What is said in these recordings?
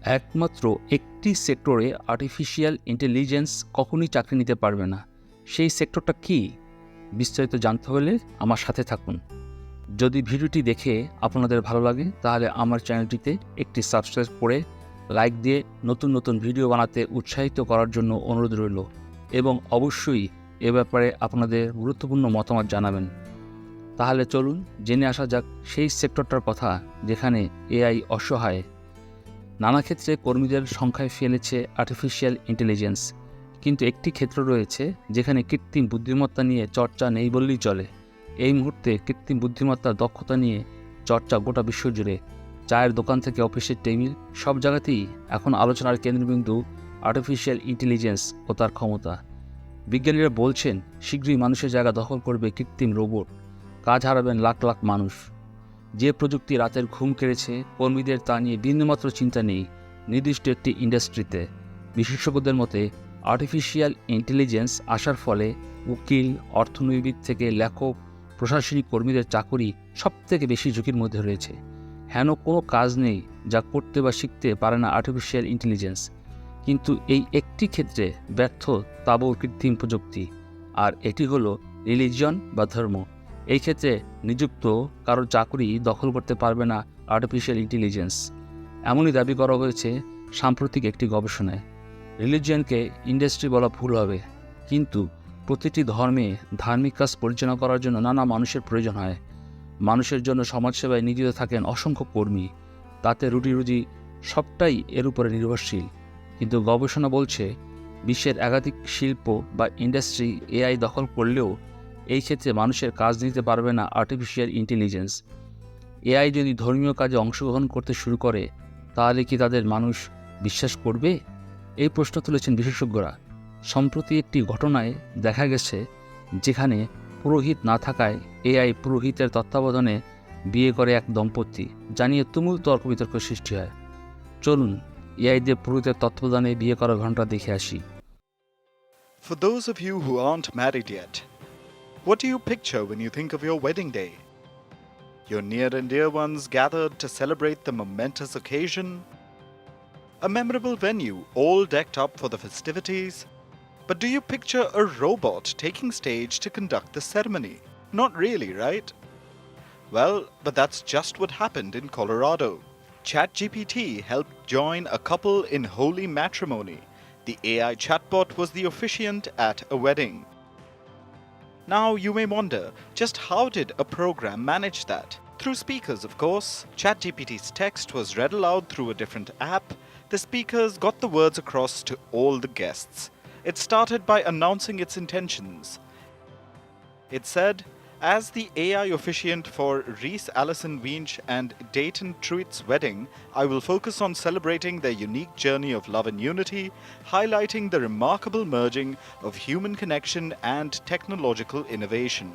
একমাত্র একটি সেক্টরে আর্টিফিশিয়াল ইন্টেলিজেন্স কখনই চাকরি নিতে পারবে না। সেই সেক্টরটা কি? বিস্তারিত জানতে হলে আমার সাথে থাকুন। যদি ভিডিওটি দেখে আপনাদের ভালো লাগে তাহলে আমার চ্যানেলটিতে একটি সাবস্ক্রাইব করে লাইক দিয়ে নতুন নতুন ভিডিও বানাতে উৎসাহিত করার জন্য অনুরোধ রইল এবং অবশ্যই এ ব্যাপারে আপনাদের গুরুত্বপূর্ণ মতামত জানাবেন। তাহলে চলুন জেনে আসা যাক সেই সেক্টরটার কথা যেখানে এআই অসহায়। নানা ক্ষেত্রে কর্মীদের সংখ্যায় ফেলেছে আর্টিফিশিয়াল ইন্টেলিজেন্স, কিন্তু একটি ক্ষেত্র রয়েছে যেখানে কৃত্রিম বুদ্ধিমত্তা নিয়ে চর্চা নেই বললেই চলে। এই মুহূর্তে কৃত্রিম বুদ্ধিমত্তার দক্ষতা নিয়ে চর্চা গোটা বিশ্বজুড়ে। চায়ের দোকান থেকে অফিসের টেবিল, সব জায়গাতেই এখন আলোচনার কেন্দ্রবিন্দু আর্টিফিশিয়াল ইন্টেলিজেন্স ও তার ক্ষমতা। বিজ্ঞানীরা বলছেন শীঘ্রই মানুষের জায়গা দখল করবে কৃত্রিম রোবট, কাজ হারাবেন লাখ লাখ মানুষ। যে প্রযুক্তি রাতের ঘুম কেড়েছে কর্মীদের তা নিয়ে বিন্দুমাত্র চিন্তা নেই নির্দিষ্ট একটি ইন্ডাস্ট্রিতে। বিশেষজ্ঞদের মতে আর্টিফিশিয়াল ইন্টেলিজেন্স আসার ফলে উকিল, অর্থনীতিবিদ থেকে লেখক, প্রশাসনিক কর্মীদের চাকরি সবথেকে বেশি ঝুঁকির মধ্যে রয়েছে। হেন কোনো কাজ নেই যা করতে বা শিখতে পারে না আর্টিফিশিয়াল ইন্টেলিজেন্স। কিন্তু এই একটি ক্ষেত্রে ব্যর্থ তাবড় কৃত্রিম প্রযুক্তি, আর এটি হলো রিলিজিয়ন বা ধর্ম। এই ক্ষেত্রে নিযুক্ত কারোর চাকরি দখল করতে পারবে না আর্টিফিশিয়াল ইন্টেলিজেন্স, এমনই দাবি করা হয়েছে সাম্প্রতিক একটি গবেষণায়। রিলিজিয়নকে ইন্ডাস্ট্রি বলা ভুল হবে, কিন্তু প্রতিটি ধর্মে ধার্মিক কাজ পরিচালনা করার জন্য নানা মানুষের প্রয়োজন হয়। মানুষের জন্য সমাজসেবায় নিয়োজিত থাকেন অসংখ্য কর্মী, তাতে রুটি রুজি সবটাই এর উপরে নির্ভরশীল। কিন্তু গবেষণা বলছে বিশ্বের একাধিক শিল্প বা ইন্ডাস্ট্রি এআই দখল করলেও এই ক্ষেত্রে মানুষের কাজ নিতে পারবে না আর্টিফিশিয়াল ইন্টেলিজেন্স। এআই যদি ধর্মীয় কাজে অংশগ্রহণ করতে শুরু করে তাহলে কি তাদের মানুষ বিশ্বাস করবে? এই প্রশ্ন তুলেছেন বিশেষজ্ঞরা। সম্প্রতি একটি ঘটনায় দেখা গেছে যেখানে পুরোহিত না থাকায় এআই পুরোহিতের তত্ত্বাবধানে বিয়ে করে এক দম্পতি, জানিয়ে তুমুল তর্ক বিতর্ক সৃষ্টি হয়। চলুন এআই দিয়ে পুরোহিতের তত্ত্বাবধানে বিয়ে করার ঘটনা দেখে আসি। For those of you who aren't married yet, what do you picture when you think of your wedding day? Your near and dear ones gathered to celebrate the momentous occasion? A memorable venue all decked up for the festivities? But do you picture a robot taking stage to conduct the ceremony? Not really, right? Well, but that's just what happened in Colorado. ChatGPT helped join a couple in holy matrimony. The AI chatbot was the officiant at a wedding. Now you may wonder, just how did a program manage that? Through speakers, of course. ChatGPT's text was read aloud through a different app. The speakers got the words across to all the guests. It started by announcing its intentions. It said, "As the AI officiant for Reese Allison Winch and Dayton Truitt's wedding, I will focus on celebrating their unique journey of love and unity, highlighting the remarkable merging of human connection and technological innovation."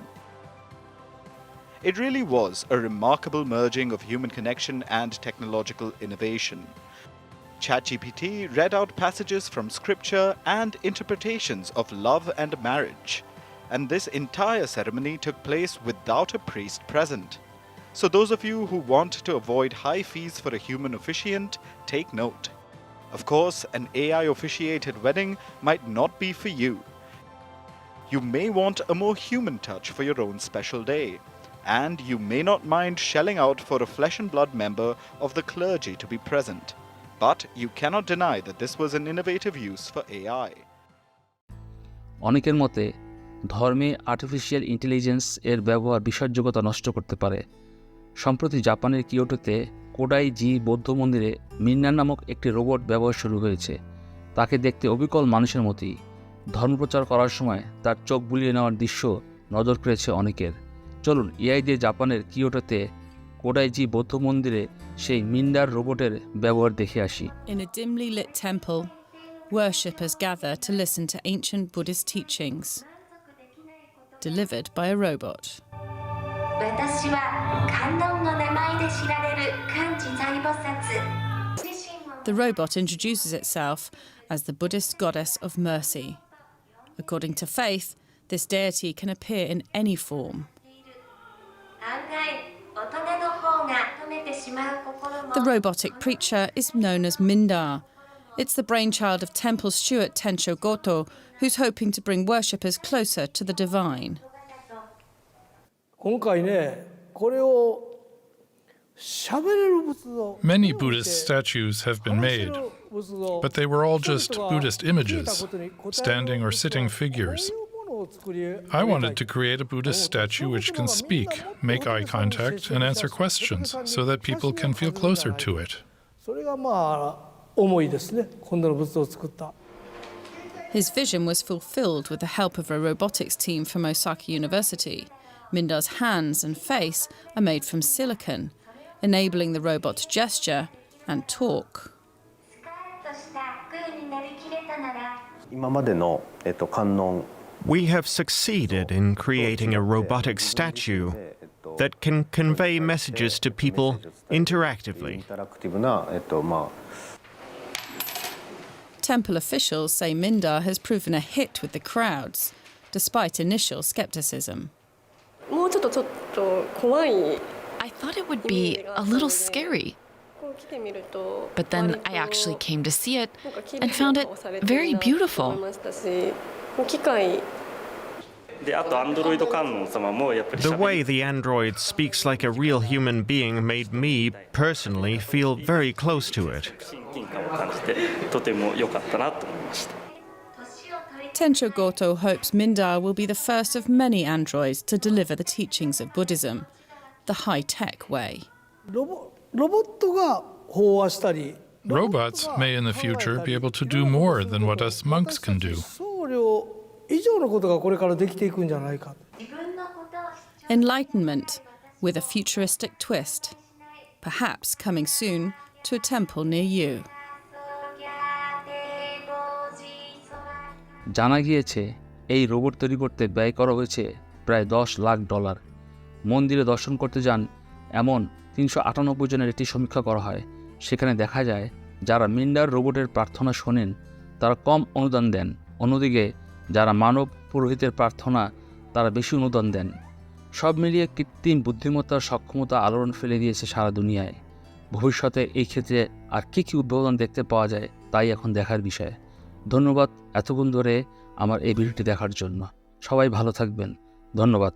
It really was a remarkable merging of human connection and technological innovation. ChatGPT read out passages from scripture and interpretations of love and marriage. And this entire ceremony took place without a priest present. So those of you who want to avoid high fees for a human officiant, take note. Of course, an AI-officiated wedding might not be for you. You may want a more human touch for your own special day, and you may not mind shelling out for a flesh and blood member of the clergy to be present. But you cannot deny that this was an innovative use for AI. অনেকের মতে ধর্মে artificial intelligence এর ব্যবহার বিশ্বাসযোগ্যতা নষ্ট করতে পারে। সম্প্রতি জাপানের কিয়োটোতে কোডাই জি বৌদ্ধ মন্দিরে মিন্নার নামক একটি রোবট ব্যবহার শুরু হয়েছে। তাকে দেখতে অবিকল মানুষের মতোই। ধর্মপ্রচার করার সময় তার চোখ বুলিয়ে নেওয়ার দৃশ্য নজর কেড়েছে অনেকের। চলুন এআই দিয়ে জাপানের কিয়োটোতে কোডাই জি বৌদ্ধ মন্দিরে সেই মিন্ডার রোবটের ব্যবহার দেখে আসি। In a dimly lit temple, worshippers gather to listen to ancient Buddhist teachings, delivered by a robot. 私は観音の名前で知られる観自在菩薩。 The robot introduces itself as the Buddhist goddess of mercy. According to faith, this deity can appear in any form. 案外大人の方が止め The robotic preacher is known as Mindar. It's the brainchild of temple steward Tensho Goto, who's hoping to bring worshippers closer to the divine. 今回ね、これを喋れる仏像 Many Buddhist statues have been made, but they were all just Buddhist images, standing or sitting figures. I wanted to create a Buddhist statue which can speak, make eye contact, and answer questions so that people can feel closer to it. それがまあ思いですね。今度の仏像を作った。 His vision was fulfilled with the help of a robotics team from Osaka University. Mindar's hands and face are made from silicon, enabling the robot to gesture and talk. 今までの観音 We have succeeded in creating a robotic statue that can convey messages to people interactively. インタラクティブなTemple officials say Mindar has proven a hit with the crowds, despite initial skepticism. I thought it would be a little scary, but then I actually came to see it and found it very beautiful. The way the android speaks like a real human being made me, personally, feel very close to it. Tensho Goto hopes Mindar will be the first of many androids to deliver the teachings of Buddhism, the high-tech way. ロボットが飽和したり Robots may in the future be able to do more than what us monks can do. 僧侶以上のことがこれからできていくんじゃないか。 Enlightenment with a futuristic twist, perhaps coming soon to a temple near you. জানা গিয়েছে এই robot তৈরি করতে ব্যয় করা হয়েছে প্রায় $10 লাখ। মন্দিরে দর্শন করতে যান এমন 398 জনের একটি সমীক্ষা করা হয়। সেখানে দেখা যায় যারা মিন্ডার রোবটের প্রার্থনা শোনেন তারা কম অনুদান দেন, অন্যদিকে যারা মানব পুরোহিতের প্রার্থনা তারা বেশি অনুদান দেন। সব মিলিয়ে কৃত্রিম বুদ্ধিমত্তার সক্ষমতা আলোড়ন ফেলে দিয়েছে সারা দুনিয়ায়। ভবিষ্যতে এই ক্ষেত্রে আর কী উদ্ভাবন দেখতে পাওয়া যায় তাই এখন দেখার বিষয়। ধন্যবাদ এতক্ষণ ধরে আমার এই ভিডিওটি দেখার জন্য। সবাই ভালো থাকবেন। ধন্যবাদ।